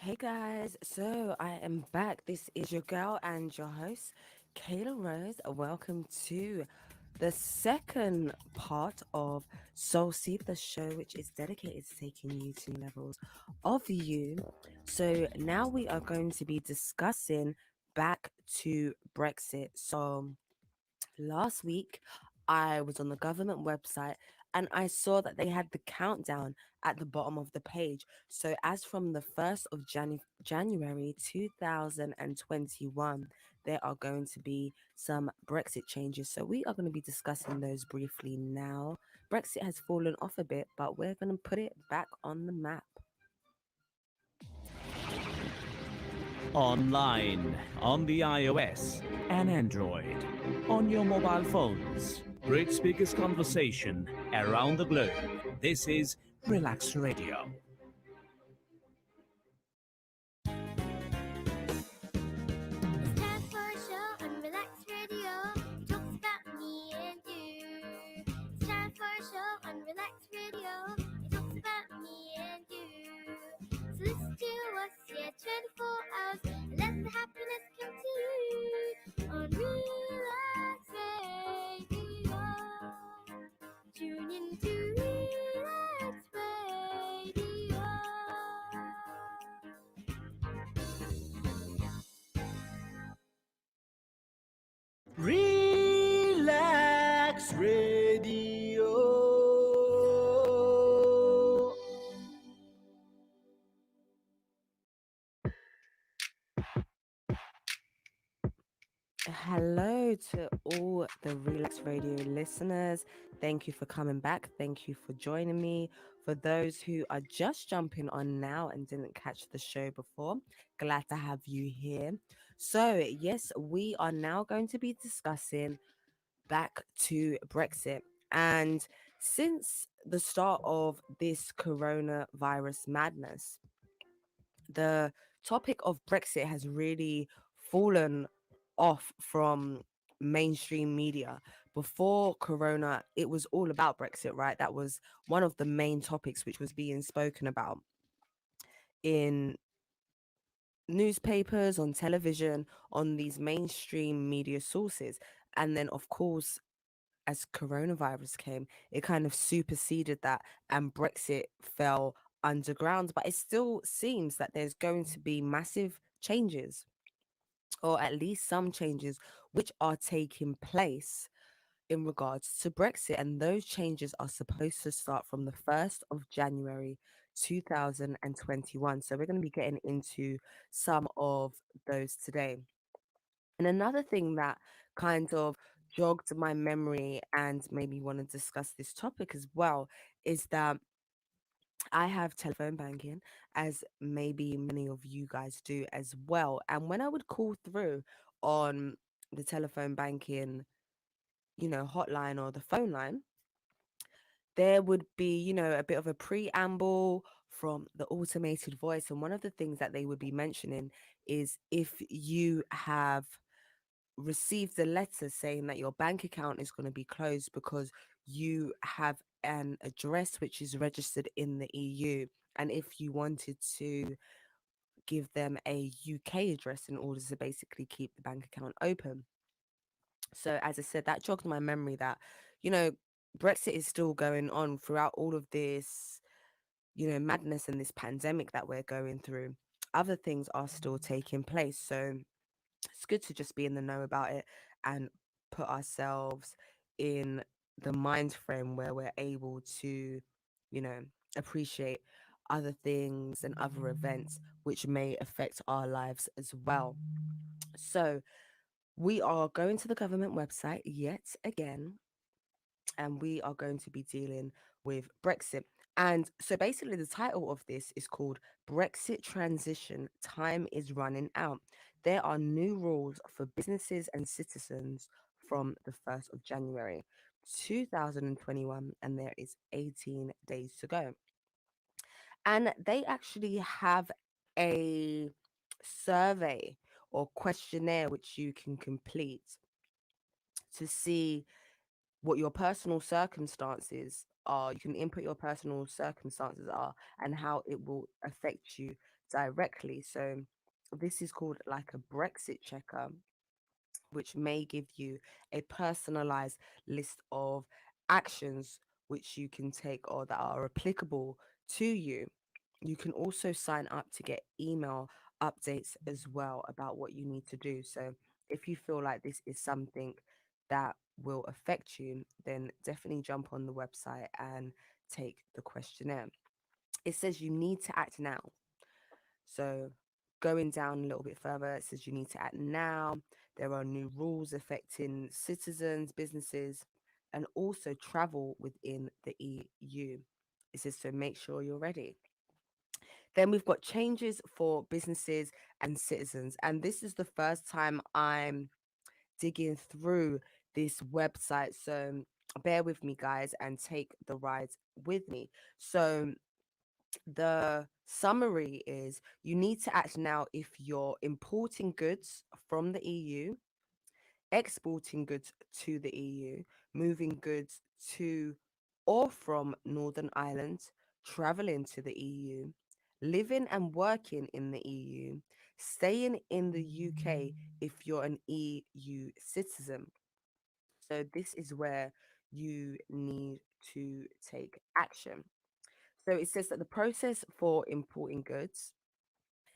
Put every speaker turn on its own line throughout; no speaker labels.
Hey guys, so I am back. This is your girl and your host, Kayla Rose. Welcome to the second part of Soul Seed, the show which is dedicated to taking you to new levels of you. So now we are going to be discussing back to Brexit. So last week, I was on the government website and I saw that they had the countdown at the bottom of the page. So, as from the 1st of January 2021, there are going to be some Brexit changes. So, we are going to be discussing those briefly now. Brexit has fallen off a bit, but we're going to put it back on the map.
Online, on the iOS and Android, on your mobile phones. Great speakers conversation around the globe. This is Relax Radio.
It's time for a show on Relax Radio. It talks about me and you. It's time for a show on Relax Radio. It talks about me and you. So listen to us, yeah, 24 hours. And let the happiness come to you on Relax Radio. Tune in to Relax Radio.
Relax Radio.
Hello to all the Relax Radio listeners. Thank you for coming back. Thank you for joining me. For those who are just jumping on now and didn't catch the show before, glad to have you here. So, yes, we are now going to be discussing back to Brexit. And since the start of this coronavirus madness, the topic of Brexit has really fallen off from mainstream media. Before Corona, it was all about Brexit, right? That was one of the main topics which was being spoken about in newspapers, on television, on these mainstream media sources. And then, of course, as coronavirus came, it kind of superseded that and Brexit fell underground. But it still seems that there's going to be massive changes, or at least some changes, which are taking place in regards to Brexit. And those changes are supposed to start from the 1st of January 2021. So we're going to be getting into some of those today. And another thing that kind of jogged my memory and made me want to discuss this topic as well is that I have telephone banking, as maybe many of you guys do as well. And when I would call through on the telephone banking, hotline or the phone line, there would be, a bit of a preamble from the automated voice. And one of the things that they would be mentioning is if you have received a letter saying that your bank account is going to be closed because you have an address which is registered in the EU. And if you wanted to give them a UK address in order to basically keep the bank account open. So, as I said, that jogged my memory that, you know, Brexit is still going on throughout all of this, madness and this pandemic that we're going through. Other things are still taking place. So, it's good to just be in the know about it and put ourselves in the mind frame where we're able to, you know, appreciate other things and other events which may affect our lives as well. So, we are going to the government website yet again, and we are going to be dealing with Brexit. And so basically, the title of this is called Brexit Transition Time is Running Out. There are new rules for businesses and citizens from the 1st of January 2021, and there is 18 days to go. And they actually have a survey or questionnaire which you can complete to see what your personal circumstances are. You can input your personal circumstances are and how it will affect you directly. So this is called like a Brexit checker, which may give you a personalized list of actions which you can take or that are applicable to you. You can also sign up to get email updates as well about what you need to do. So if you feel like this is something that will affect you, then definitely jump on the website and take the questionnaire. It says you need to act now. So going down a little bit further, it says you need to act now. There are new rules affecting citizens, businesses, and also travel within the EU. It says so make sure you're ready. Then we've got changes for businesses and citizens. And this is the first time I'm digging through this website. So bear with me, guys, and take the ride with me. So the summary is you need to act now if you're importing goods from the EU, exporting goods to the EU, moving goods to or from Northern Ireland, traveling to the EU, living and working in the EU, staying in the UK if you're an EU citizen. So this is where you need to take action. So it says that the process for importing goods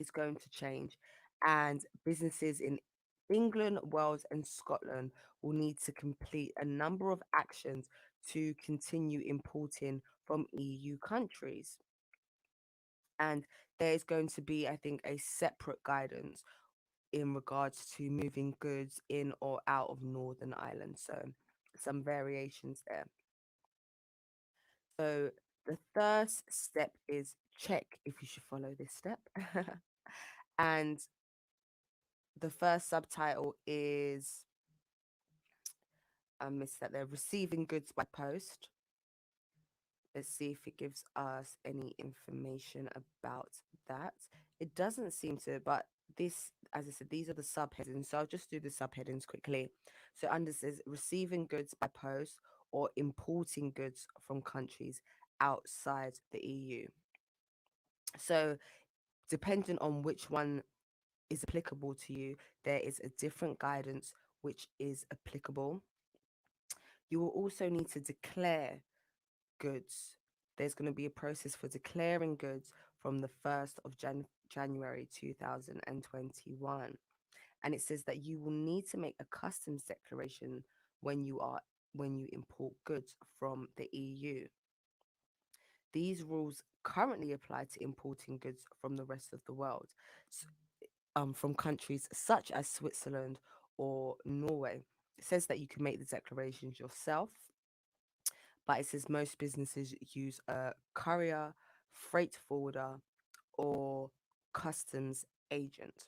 is going to change, and businesses in England, Wales, and Scotland will need to complete a number of actions to continue importing from EU countries. And there's going to be, I think, a separate guidance in regards to moving goods in or out of Northern Ireland. So some variations there. So the first step is check if you should follow this step. And the first subtitle is I missed that they're receiving goods by post. Let's see if it gives us any information about that. It doesn't seem to, but this, as I said, these are the subheadings. So I'll just do the subheadings quickly. So under says receiving goods by post or importing goods from countries outside the EU. So depending on which one is applicable to you, there is a different guidance which is applicable. You will also need to declare goods. There's going to be a process for declaring goods from the 1st of January 2021. And it says that you will need to make a customs declaration when you import goods from the EU. These rules currently apply to importing goods from the rest of the world, from countries such as Switzerland or Norway. It says that you can make the declarations yourself, but it says most businesses use a courier, freight forwarder, or customs agent.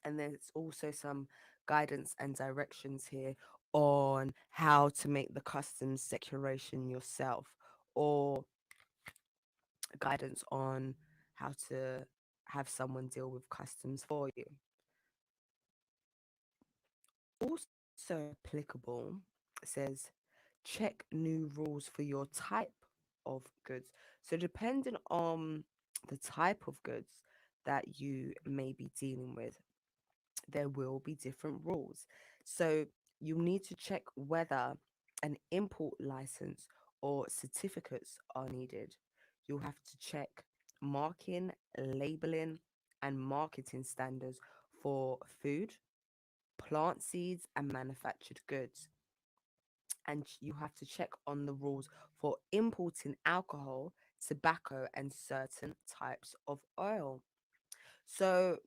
And there's also some guidance and directions here on how to make the customs declaration yourself, or guidance on how to have someone deal with customs for you. Also applicable, it says check new rules for your type of goods. So depending on the type of goods that you may be dealing with, there will be different rules. So you need to check whether an import license or certificates are needed. You'll have to check marking, labeling, and marketing standards for food, plant seeds, and manufactured goods. And you have to check on the rules for importing alcohol, tobacco, and certain types of oil. So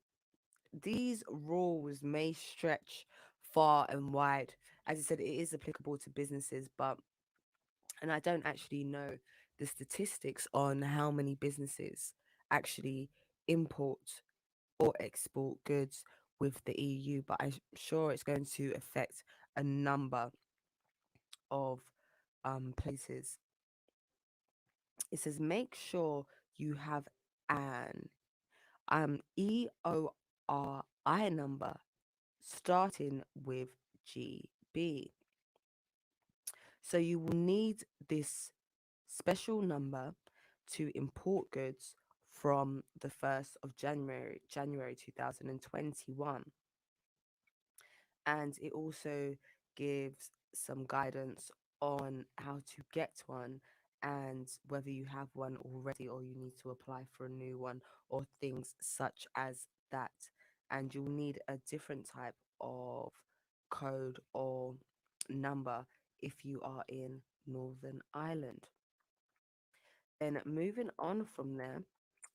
these rules may stretch far and wide. As I said, it is applicable to businesses, but, and I don't actually know the statistics on how many businesses actually import or export goods with the EU, but I'm sure it's going to affect a number of places. It says make sure you have an EORI number starting with GB. So you will need this special number to import goods from the 1st of January 2021. And it also gives some guidance on how to get one and whether you have one already or you need to apply for a new one or things such as that. And you'll need a different type of code or number if you are in Northern Ireland. Then moving on from there,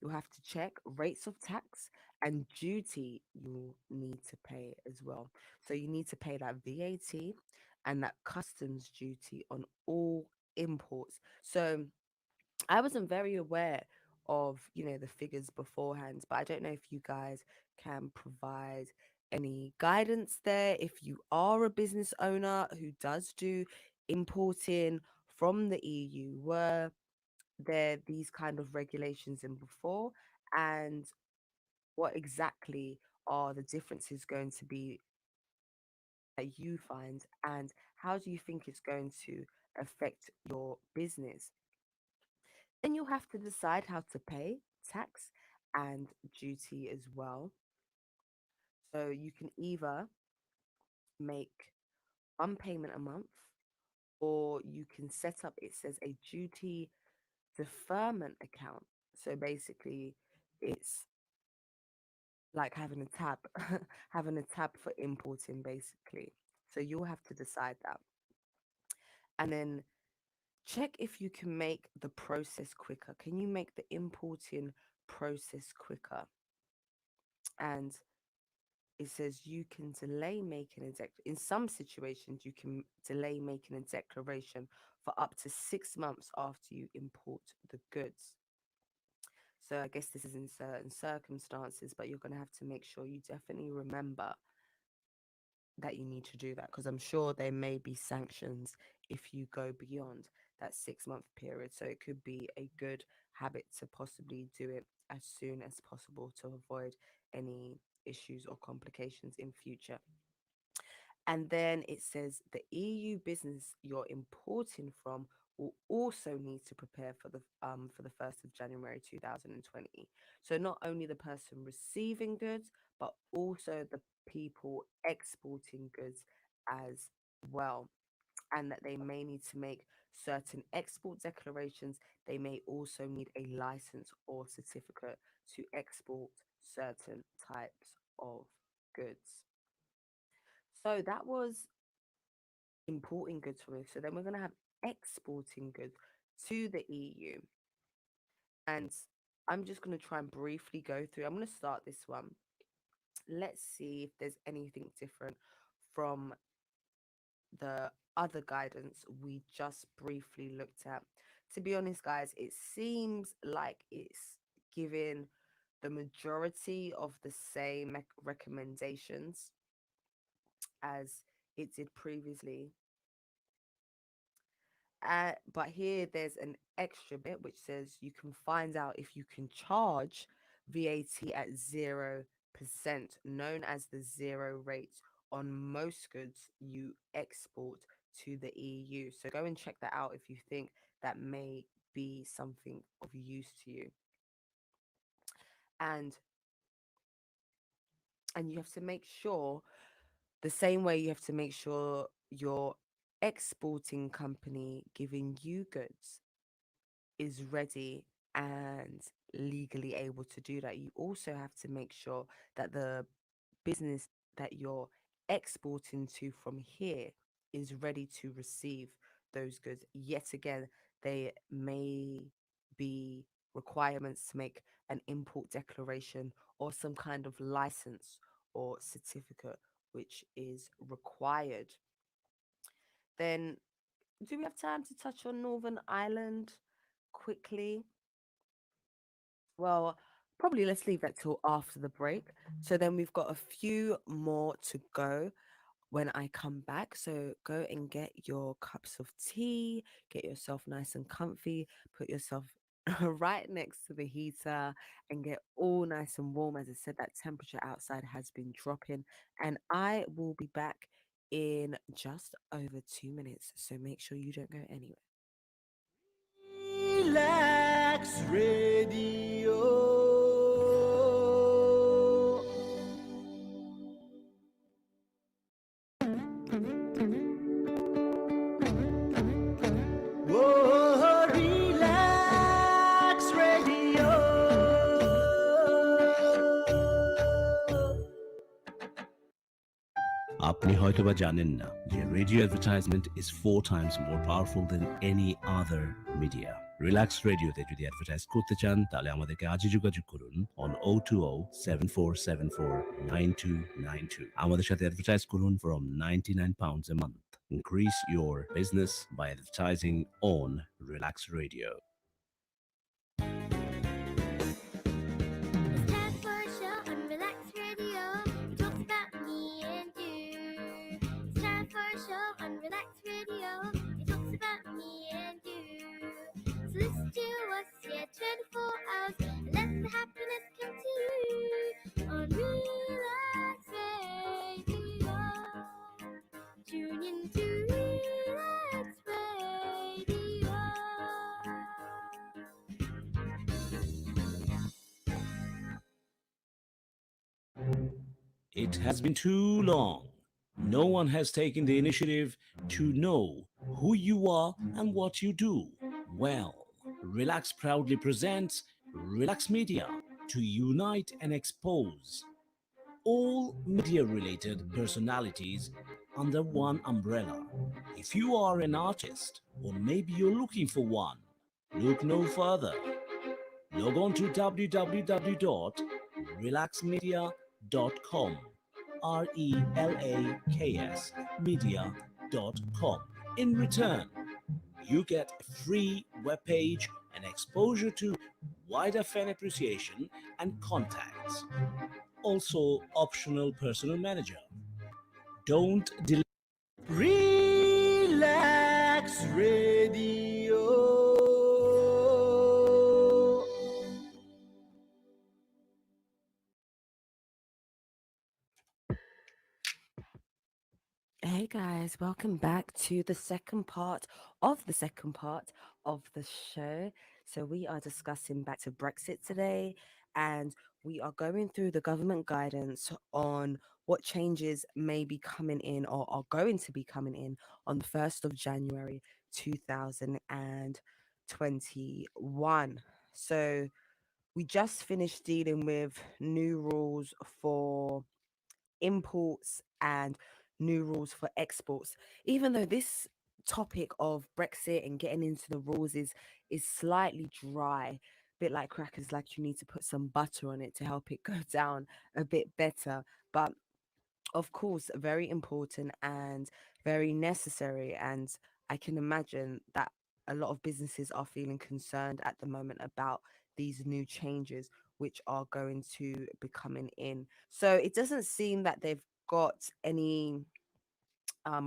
you'll have to check rates of tax and duty you'll need to pay as well. So you need to pay that VAT and that customs duty on all imports. So I wasn't very aware of, the figures beforehand, but I don't know if you guys can provide any guidance there. If you are a business owner who does do importing from the EU, were there these kind of regulations in before, and what exactly are the differences going to be that you find, and how do you think it's going to affect your business? Then you'll have to decide how to pay tax and duty as well. So you can either make one payment a month, or you can set up, it says, a duty deferment account. So basically it's like having a tab, having a tab for importing, basically. So you'll have to decide that. And then check if you can make the process quicker. Can you make the importing process quicker? And it says you can delay making in some situations you can delay making a declaration for up to 6 months after you import the goods. So I guess this is in certain circumstances, but you're going to have to make sure you definitely remember that you need to do that, because I'm sure there may be sanctions if you go beyond that 6 month period. So it could be a good habit to possibly do it as soon as possible to avoid any issues or complications in future. And then it says the EU business you're importing from will also need to prepare for the 1st of January 2020. So not only the person receiving goods, but also the people exporting goods as well. And that they may need to make certain export declarations. They may also need a license or certificate to export certain types of goods. So that was importing goods from it. So then we're going to have exporting goods to the EU. And I'm just going to try and briefly go through. I'm going to start this one. Let's see if there's anything different from the other guidance we just briefly looked at. To be honest, guys, it seems like it's giving the majority of the same recommendations as it did previously. But here there's an extra bit which says you can find out if you can charge VAT at 0%, known as the zero rate, on most goods you export to the EU. So go and check that out if you think that may be something of use to you. And you have to make sure, the same way you have to make sure your exporting company giving you goods is ready and legally able to do that. You also have to make sure that the business that you're exporting to from here is ready to receive those goods. Yet again, they may be requirements to make an import declaration or some kind of license or certificate which is required. Then, do we have time to touch on Northern Ireland quickly? Well, probably let's leave that till after the break. So then we've got a few more to go when I come back. So go and get your cups of tea, get yourself nice and comfy, put yourself right next to the heater and get all nice and warm. As I said, that temperature outside has been dropping, and I will be back in just over 2 minutes. So make sure you don't go anywhere.
Relax Radio.
আপনি হয়তোবা জানেন না যে radio advertisement is 4 times more powerful than any other media. Relax রেডিওতে যদি advertise করতে চান তাহলে আমাদেরকে আজই যোগাযোগ করুন অন 02074749292। আমাদের সাথে অ্যাডভার্টাইজ করুন from £99 a month. Increase your business by advertising on Relax Radio.
It's time for a show on Relax Radio. It talks about me and you. It's time for a show on Relax Radio. It talks about me and you. So listen to us, yeah, 24 hours. And let the happiness come to you on Relax Radio. Tune in to Relax Radio.
It has been too long. No one has taken the initiative to know who you are and what you do. Well, Relax proudly presents Relax Media to unite and expose all media related personalities under one umbrella. If you are an artist or maybe you're looking for one, look no further. Log on to www.relaxmedia.com, RELAKS media.com. In return, you get a free webpage and exposure to wider fan appreciation and contacts. Also, optional personal manager. Don't delay. Relax Radio.
Hey guys, welcome back to the second part of the show. So we are discussing back to Brexit today, and we are going through the government guidance on what changes may be coming in or are going to be coming in on the 1st of January 2021. So we just finished dealing with new rules for imports and new rules for exports. Even though this topic of Brexit and getting into the rules is slightly dry, bit like crackers, like you need to put some butter on it to help it go down a bit better. But of course, very important and very necessary. And I can imagine that a lot of businesses are feeling concerned at the moment about these new changes which are going to be coming in. So it doesn't seem that they've got any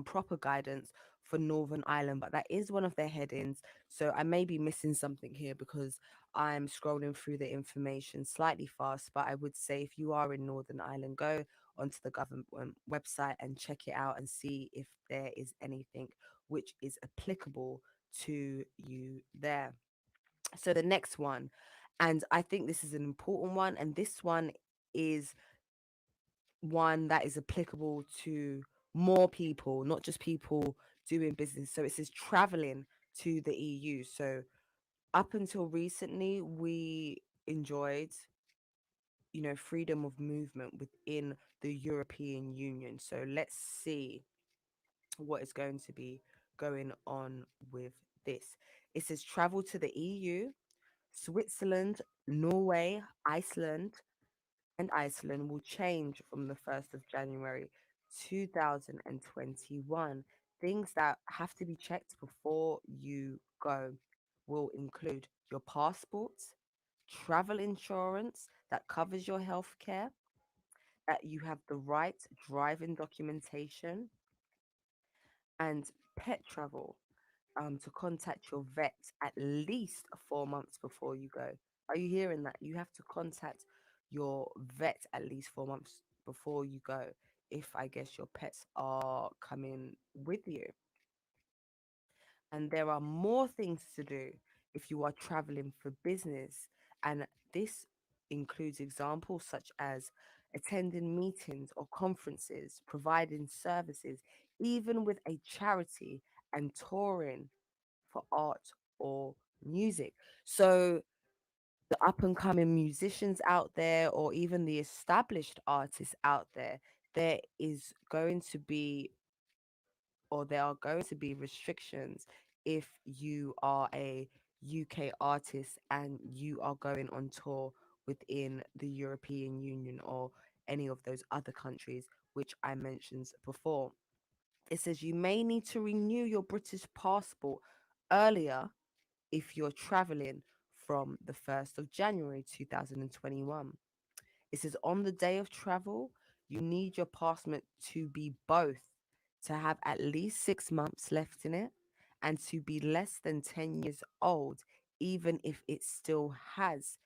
proper guidance for Northern Ireland, but that is one of their headings. So I may be missing something here because I'm scrolling through the information slightly fast. But I would say if you are in Northern Ireland, go onto the government website and check it out and see if there is anything which is applicable to you there. So the next one, and I think this is an important one, and this one is one that is applicable to more people, not just people doing business. So it says traveling to the EU. So up until recently, we enjoyed, freedom of movement within the European Union. So let's see what is going to be going on with this. It says travel to the EU, Switzerland, Norway, Iceland will change from the 1st of January 2021. Things that have to be checked before you go will include your passports, travel insurance that covers your healthcare, that you have the right driving documentation, and pet travel to contact your vet at least 4 months before you go. Are you hearing that? You have to contact your vet at least 4 months before you go if I guess your pets are coming with you. And there are more things to do if you are traveling for business. And this includes examples such as attending meetings or conferences, providing services, even with a charity, and touring for art or music. So the up and coming musicians out there, or even the established artists out there, there is going to be, or there are going to be restrictions if you are a UK artist and you are going on tour within the European Union or any of those other countries which I mentioned before. It says you may need to renew your British passport earlier if you're traveling from the 1st of January 2021. It says on the day of travel, you need your passport to be both to have at least 6 months left in it and to be less than 10 years old, even if it still has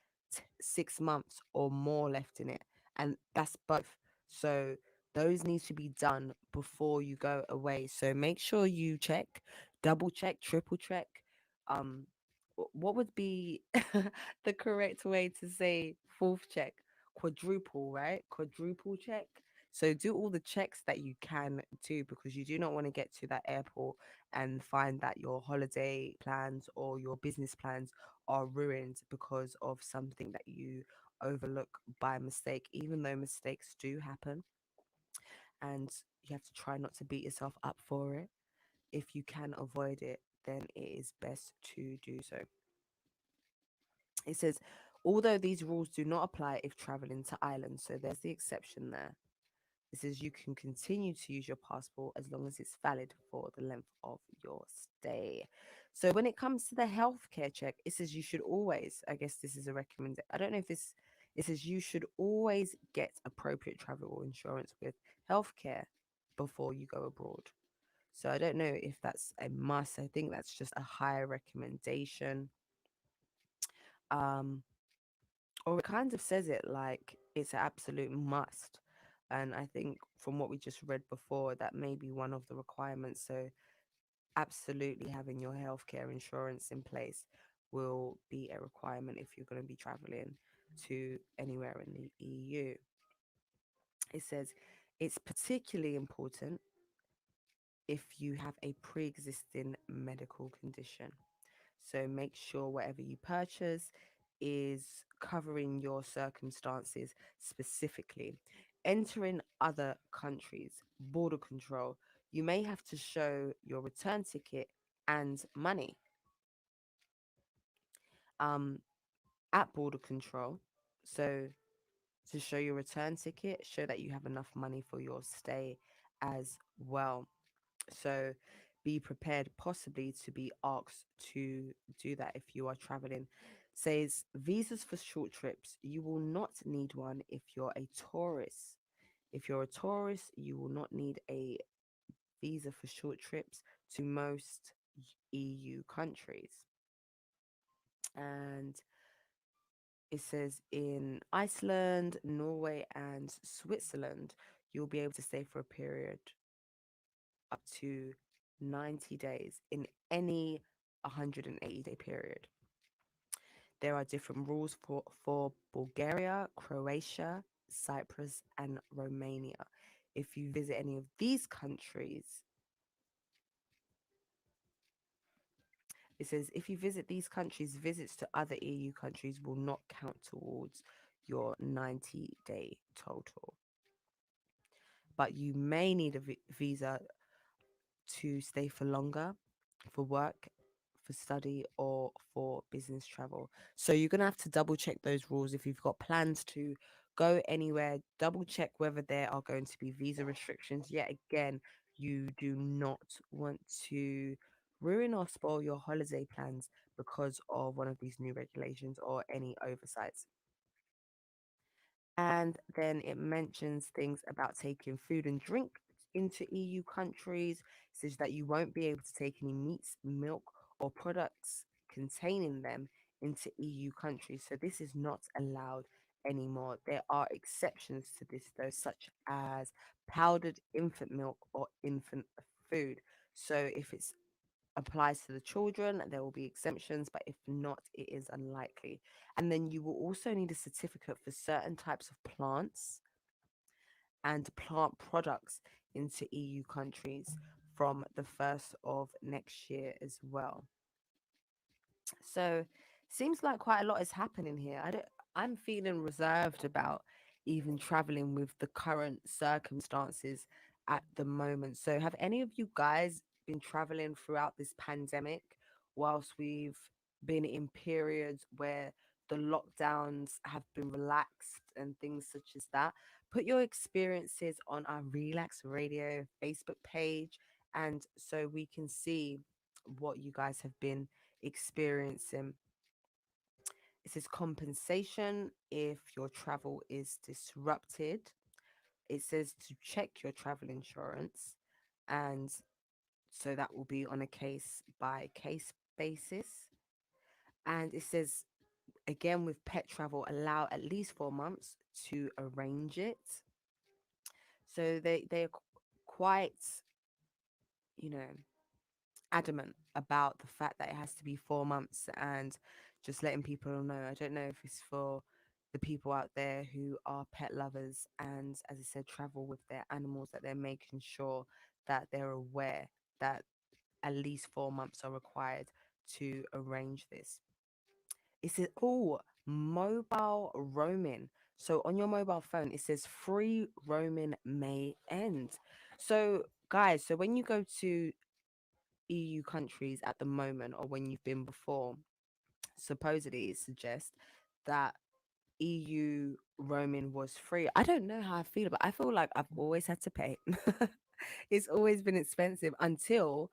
6 months or more left in it. And that's both. So those need to be done before you go away. So make sure you check, double check, triple check. Um, what would be the correct way to say fourth check? Quadruple, right? Quadruple check. So do all the checks that you can do because you do not want to get to that airport and find that your holiday plans or your business plans are ruined because of something that you overlook by mistake, even though mistakes do happen. And you have to try not to beat yourself up for it. If you can avoid it, then it is best to do so. It says, although these rules do not apply if traveling to Ireland, so there's the exception there. It says you can continue to use your passport as long as it's valid for the length of your stay. So when it comes to the healthcare check, it says you should always, I guess this is a recommendation. I don't know if this, it says you should always get appropriate travel insurance with healthcare before you go abroad. So I don't know if that's a must. I think that's just a high recommendation. Um, or it kind of says it like it's an absolute must. And I think from what we just read before, that may be one of the requirements. So, absolutely having your healthcare insurance in place will be a requirement if you're going to be traveling to anywhere in the EU. It says it's particularly important if you have a pre existing medical condition. So make sure whatever you purchase is covering your circumstances specifically. Entering other countries, border control, you may have to show your return ticket and money. Um, at border control, so to show your return ticket, show that you have enough money for your stay as well. So be prepared possibly to be asked to do that if you are traveling. Says visas for short trips. You will not need one if you're a tourist. If you're a tourist, you will not need a visa for short trips to most EU countries. And it says in Iceland, Norway, and Switzerland, you'll be able to stay for a period up to 90 days in any 180-day period. There are different rules for Bulgaria, Croatia, Cyprus, and Romania. If you visit any of these countries, it says if you visit these countries, visits to other EU countries will not count towards your 90-day total. But you may need a visa to stay for longer, for work, for study, or for business travel. So you're going to have to double check those rules. If you've got plans to go anywhere, double check whether there are going to be visa restrictions. Yet again, you do not want to ruin or spoil your holiday plans because of one of these new regulations or any oversights. And then it mentions things about taking food and drink into EU countries, says that you won't be able to take any meats, milk, or products containing them into EU countries. So this is not allowed anymore. There are exceptions to this, though, such as powdered infant milk or infant food. So if it's applies to the children, there will be exemptions, but if not, it is unlikely. And then you will also need a certificate for certain types of plants and plant products into EU countries from the 1st of next year as well. So seems like quite a lot is happening here. I'm feeling reserved about even traveling with the current circumstances at the moment. So, have any of you guys been traveling throughout this pandemic whilst we've been in periods where the lockdowns have been relaxed and things such as that? Put your experiences on our Relax Radio Facebook page, and so we can see what you guys have been experiencing. It says compensation if your travel is disrupted. It says to check your travel insurance, and so that will be on a case by case basis. And it says again with pet travel, allow at least 4 months to arrange it. So they're quite, you know, adamant about the fact that it has to be 4 months, and just letting people know. I don't know if it's for the people out there who are pet lovers and, as I said, travel with their animals, that they're making sure that they're aware that at least 4 months are required to arrange this. It says, oh, mobile roaming. So on your mobile phone, it says free roaming may end. So, guys, so when you go to EU countries at the moment, or when you've been before, supposedly it suggests that EU roaming was free. I don't know how I feel, but I feel like I've always had to pay. It's always been expensive until,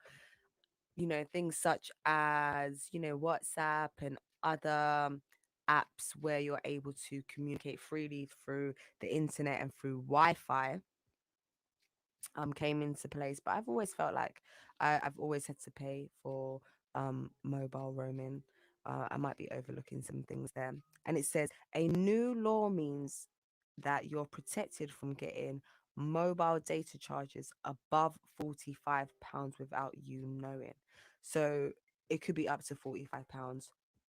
things such as, WhatsApp and other apps where you're able to communicate freely through the internet and through Wi-Fi came into place. But I've always felt like I've always had to pay for mobile roaming. I might be overlooking some things there. And it says a new law means that you're protected from getting mobile data charges above £45 without you knowing. So it could be up to £45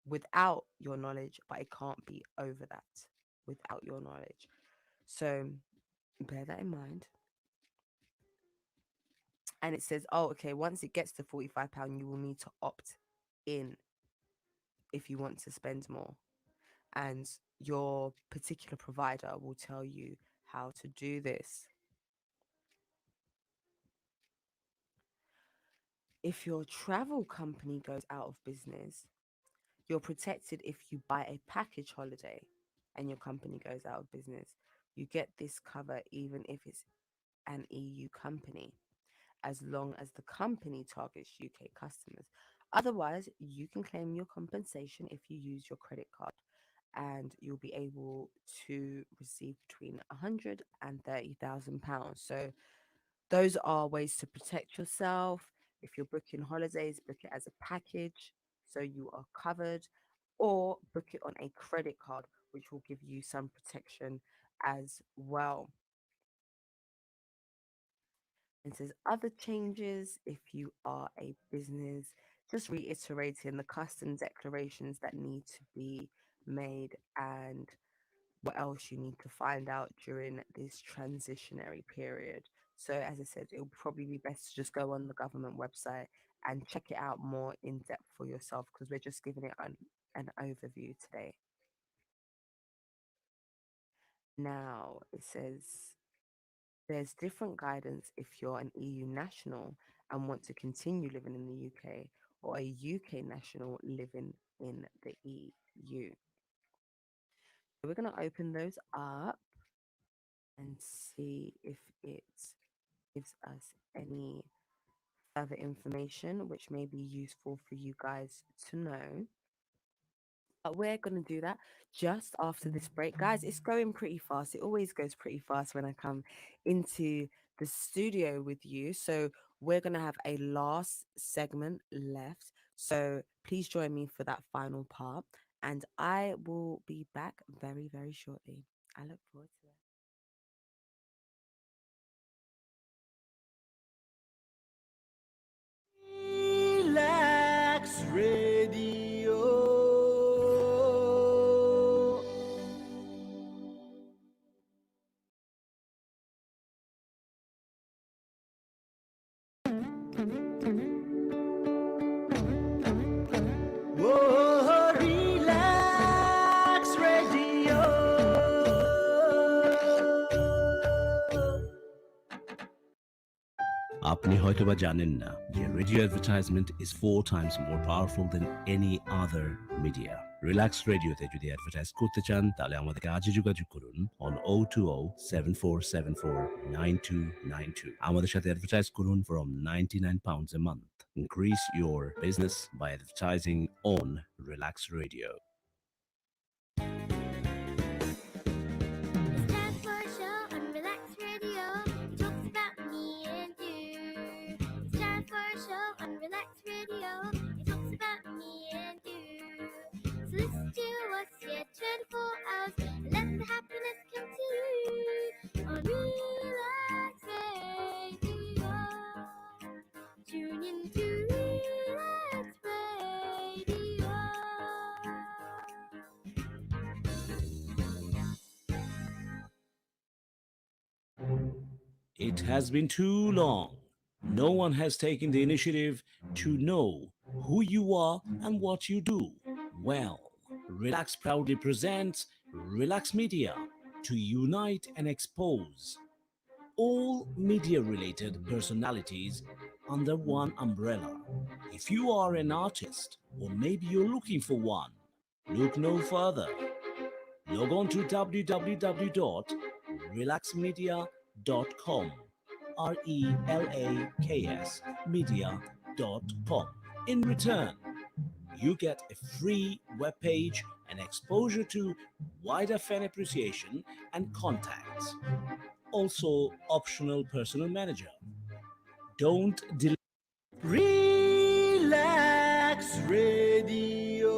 without your knowledge, but it can't be over that without your knowledge. So bear that in mind. And it says, oh, okay, once it gets to £45, you will need to opt in if you want to spend more. And your particular provider will tell you how to do this. If your travel company goes out of business, you're protected if you buy a package holiday and your company goes out of business. You get this cover even if it's an EU company, as long as the company targets UK customers. Otherwise, you can claim your compensation if you use your credit card, and you'll be able to receive between £100 and £30,000. So those are ways to protect yourself. If you're booking holidays, book it as a package so you are covered, or book it on a credit card, which will give you some protection as well. And says other changes if you are a business, just reiterating the custom declarations that need to be made and what else you need to find out during this transitionary period. So, as I said, it will probably be best to just go on the government website and check it out more in depth for yourself, because we're just giving it an overview today. Now, it says there's different guidance if you're an EU national and want to continue living in the UK, or a UK national living in the EU. So we're going to open those up and see if it gives us any further information which may be useful for you guys to know. But we're going to do that just after this break. Guys, it's going pretty fast. It always goes pretty fast when I come into the studio with you. So we're going to have a last segment left. So please join me for that final part. And I will be back very, very shortly. I look forward to it.
Relax Radio. Whoa, relax radio. আপনি হয়তোবা জানেন না যে radio advertisement is 4 times more powerful than any other media. Relax রেডিওতে যদি advertise করতে চান তাহলে আমাদেরকে আজই যোগাযোগ করুন অন 020 7474 9292 আমাদের সাথে অ্যাডভার্টাইজ করুন from £99 a month. Increase your business by advertising on Relax Radio.
It's time for a show on Relax Radio. It talks about me and you. It's time for a show on Relax Radio. It talks about me and you. So listen to us, yeah, 24 hours. And let the happiness come to you on Relax Radio. Tune in to Relax Radio.
It has been too long. No one has taken the initiative to know who you are and what you do. Well, Relax proudly presents Relax Media to unite and expose all media related personalities under one umbrella. If you are an artist or maybe you're looking for one, look no further. Log on to www.relaxmedia.com, RELAKS media.com. In return, you get a free webpage and exposure to wider fan appreciation and contacts. Also, optional personal manager. Don't delay. Relax Radio.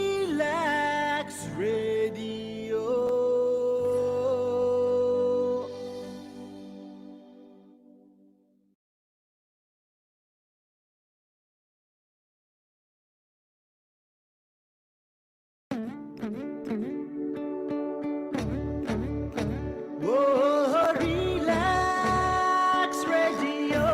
Relax Radio. Oh, relax radio.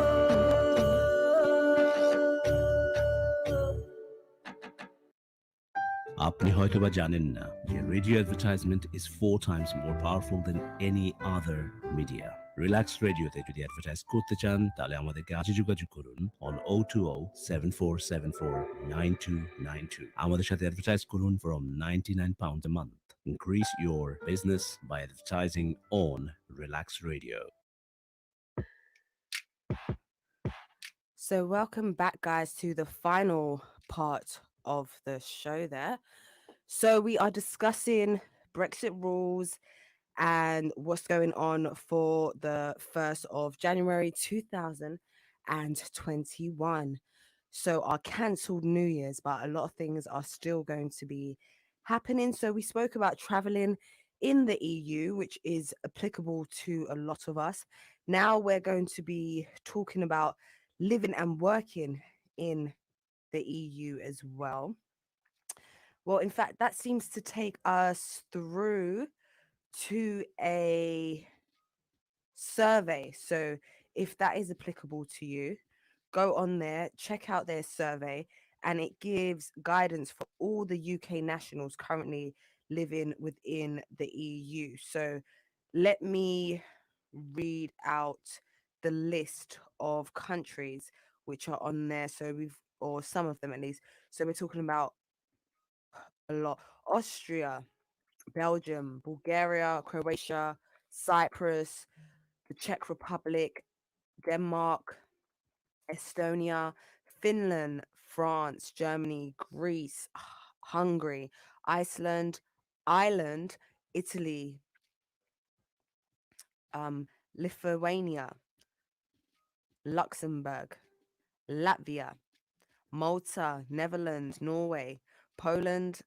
আপনি হয়তোবা জানেন না যে radio advertisement is 4 times more powerful than any other media. Relax রেডিওতে যদি advertise করতে চান তাহলে আমাদেরকে আজই যোগাযোগ করুন অন 020 7474 9292 আমাদের সাথে অ্যাডভার্টাইজ করুন from £99 a month. Increase your business by advertising on Relax Radio.
So, welcome back, guys, to the final part of the show there. So, we are discussing Brexit rules and what's going on for the 1st of January 2021. So, our cancelled New Year's, but a lot of things are still going to be happening. So, we spoke about traveling in the EU, which is applicable to a lot of us. Now, we're going to be talking about living and working in the EU as well. Well, in fact, that seems to take us through to a survey. So, if that is applicable to you, go on there, check out their survey, and it gives guidance for all the UK nationals currently living within the EU. So, let me read out the list of countries which are on there. So, or some of them at least. So, we're talking about a lot: Austria, Belgium, Bulgaria, Croatia, Cyprus, the Czech Republic, Denmark, Estonia, Finland, France, Germany, Greece, Hungary, Iceland, Ireland, Italy, Lithuania, Luxembourg, Latvia, Malta, Netherlands, Norway, Poland,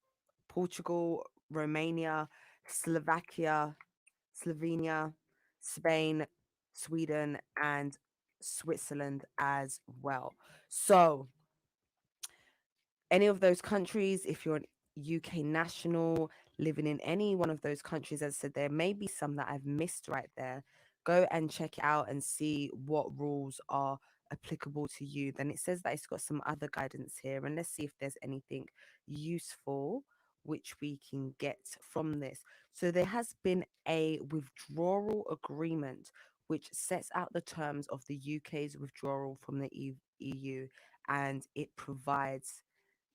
Portugal, Romania, Slovakia, Slovenia, Spain, Sweden, and Switzerland as well. So, any of those countries, if you're an UK national living in any one of those countries, as I said, there may be some that I've missed right there. Go and check it out and see what rules are applicable to you. Then it says that it's got some other guidance here, and let's see if there's anything useful which we can get from this. So there has been a withdrawal agreement which sets out the terms of the UK's withdrawal from the EU, and it provides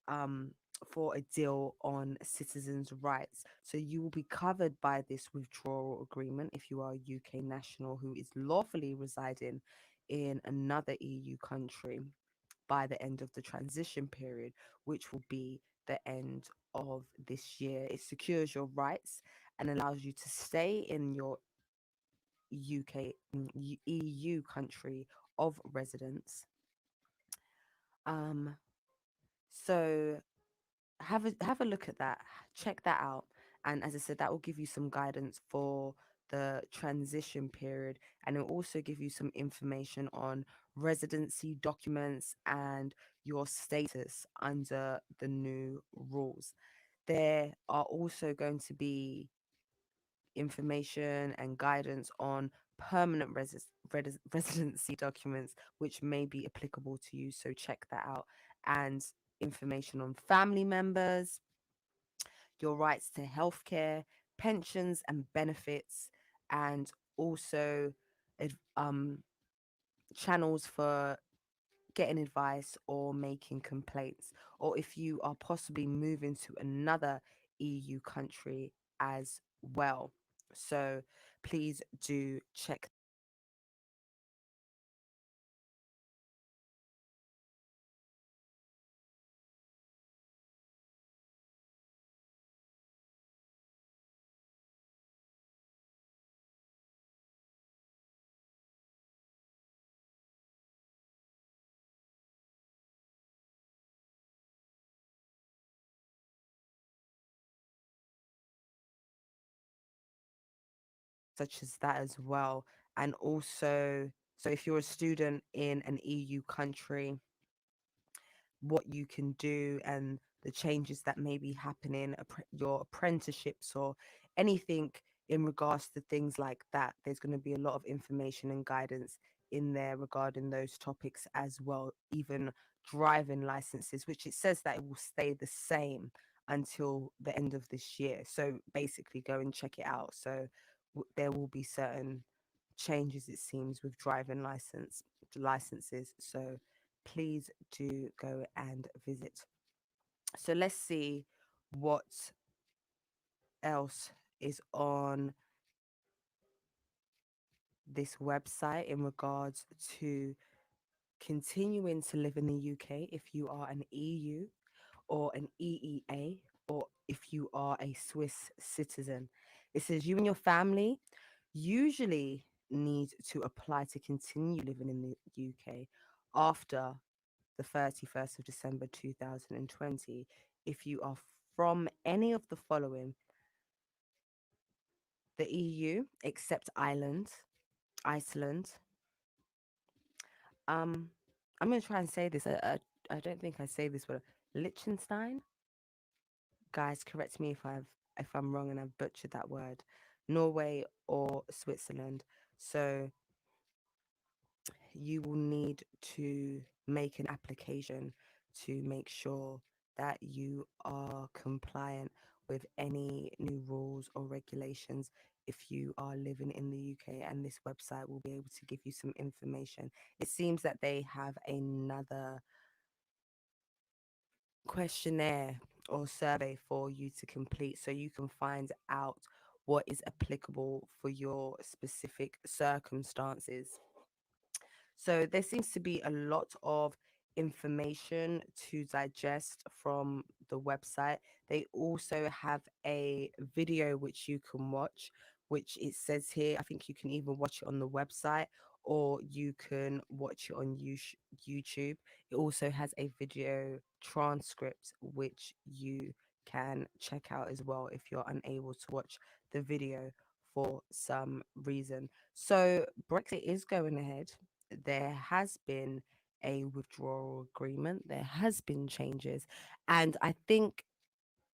um, for a deal on citizens' rights. So you will be covered by this withdrawal agreement if you are a UK national who is lawfully residing in another EU country by the end of the transition period, which will be the end of this year. It secures your rights and allows you to stay in your EU country of residence. Um, so have a look at that, check that out, and as I said, that will give you some guidance for the transition period, and it will also give you some information on residency documents and your status under the new rules. There are also going to be information and guidance on permanent residency documents which may be applicable to you, so check that out, and information on family members, your rights to healthcare, pensions and benefits, and also channels for getting advice or making complaints, or if you are possibly moving to another EU country as well. So please do check. Such as that as well. And also, so if you're a student in an EU country, what you can do and the changes that may be happening, your apprenticeships or anything in regards to things like that. There's going to be a lot of information and guidance in there regarding those topics as well, even driving licenses, which it says that it will stay the same until the end of this year. So basically, go and check it out. So there will be certain changes, it seems, with driving licenses. So please do go and visit. So let's see what else is on this website in regards to continuing to live in the UK if you are an EU or an EEA, or if you are a Swiss citizen. It says you and your family usually need to apply to continue living in the UK after the 31st of December 2020 if you are from any of the following: the EU, except Iceland. Um, I'm going to try and say this. I don't think I say this, but Liechtenstein. Guys, correct me if I'm wrong and I've butchered that word. Norway or Switzerland. So you will need to make an application to make sure that you are compliant with any new rules or regulations if you are living in the UK, and this website will be able to give you some information. It seems that they have another questionnaire or survey for you to complete so you can find out what is applicable for your specific circumstances. So there seems to be a lot of information to digest from the website. They also have a video which you can watch, which it says here. I think you can either watch it on the website or you can watch it on YouTube. It also has a video transcript which you can check out as well if you're unable to watch the video for some reason. So, Brexit is going ahead. There has been a withdrawal agreement, there has been changes, and I think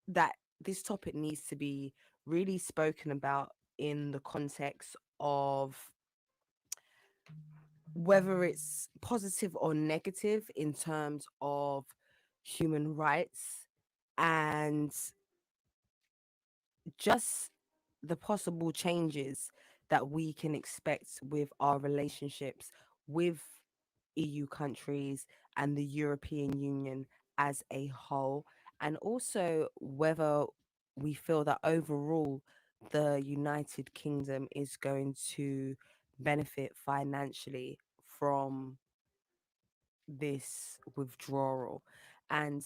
that this topic needs to be really spoken about in the context of whether it's positive or negative in terms of human rights and just the possible changes that we can expect with our relationships with EU countries and the European Union as a whole, and also whether we feel that overall the United Kingdom is going to benefit financially from this withdrawal, and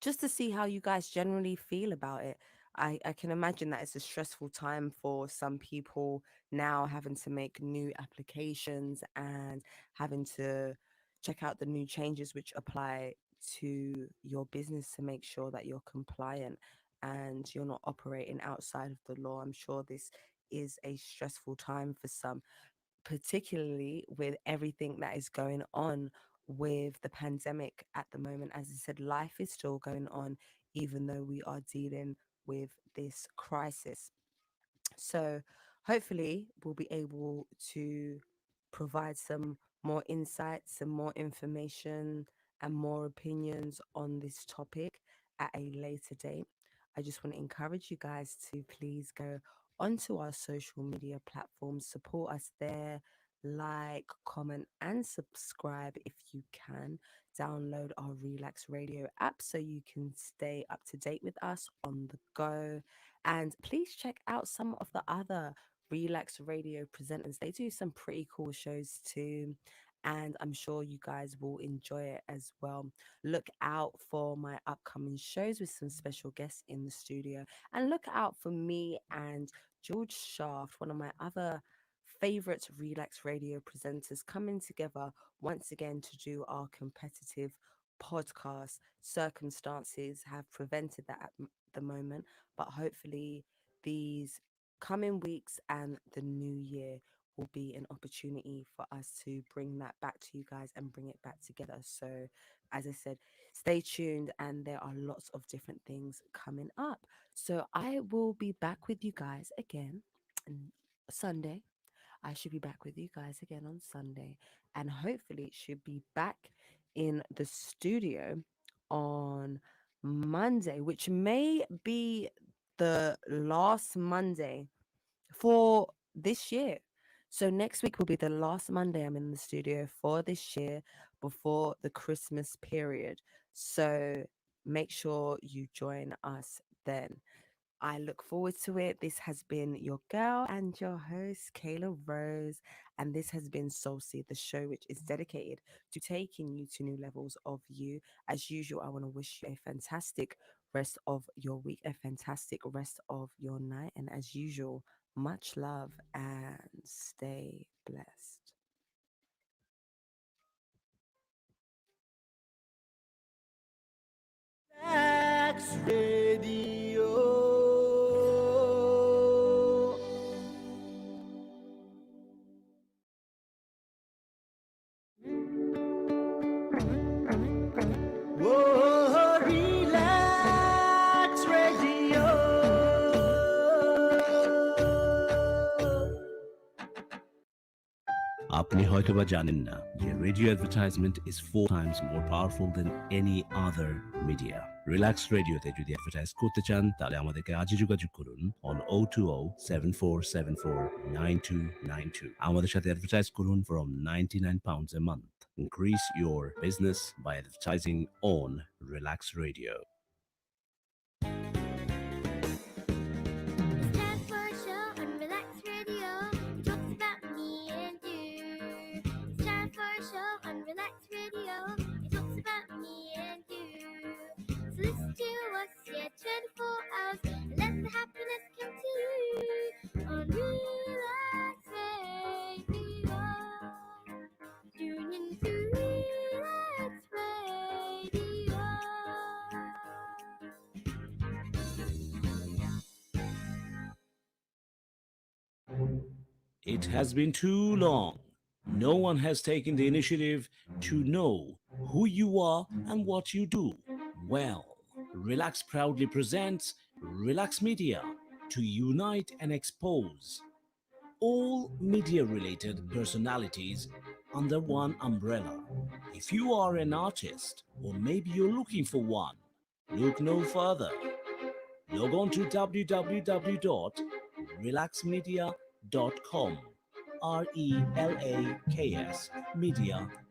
just to see how you guys generally feel about it. I can imagine that it's a stressful time for some people now, having to make new applications and having to check out the new changes which apply to your business to make sure that you're compliant and you're not operating outside of the law. I'm sure this is a stressful time for some, particularly with everything that is going on with the pandemic at the moment. As I said, life is still going on, even though we are dealing with this crisis. So hopefully we'll be able to provide some more insights, some more information, and more opinions on this topic at a later date. I just want to encourage you guys to please go onto our social media platforms, support us there, like, comment, and subscribe if you can. Download our Relax Radio app so you can stay up to date with us on the go. And please check out some of the other Relax Radio presenters. They do some pretty cool shows too. And I'm sure you guys will enjoy it as well. Look out for my upcoming shows with some special guests in the studio. And look out for me and George Shaft, one of my other favorite Relax Radio presenters, coming together once again to do our competitive podcast. Circumstances have prevented that at the moment, but hopefully these coming weeks and the new year will be an opportunity for us to bring that back to you guys and bring it back together. So as I said, stay tuned, and there are lots of different things coming up. So I will be back with you guys again on Sunday. I should be back with you guys again on Sunday, and hopefully should be back in the studio on Monday, which may be the last Monday for this year. So next week will be the last Monday I'm in the studio for this year before the Christmas period. So make sure you join us then. I look forward to it. This has been your girl and your host, Kayla Rose. And this has been Soul Seed, the show which is dedicated to taking you to new levels of you. As usual, I want to wish you a fantastic rest of your week, a fantastic rest of your night. And as usual, much love and stay blessed.
Relax Radio. Whoa, Relax Radio.
আপনি হয়তোবা জানেন না যে radio advertisement is 4 times more powerful than any other media. Relax রেডিওতে যদি advertise করতে চান তাহলে আমাদেরকে আজই যোগাযোগ করুন on 02074749292. আমাদের সাথে অ্যাডভার্টাইজ করুন from £99 a month. Increase your business by advertising on Relax Radio.
It's time for a show on Relax Radio. It talks about me and you. It's time for a show on Relax Radio. It talks about to us, yeah, 24 hours. Let the happiness come to you on Relax Radio. Tune into Relax Radio.
It has been too long. No one has taken the initiative to know who you are and what you do. Well, Relax proudly presents Relax Media to unite and expose all media related personalities under one umbrella. If you are an artist or maybe you're looking for one, look no further. Log on to www.relaxmedia.com. RELAKS media.com.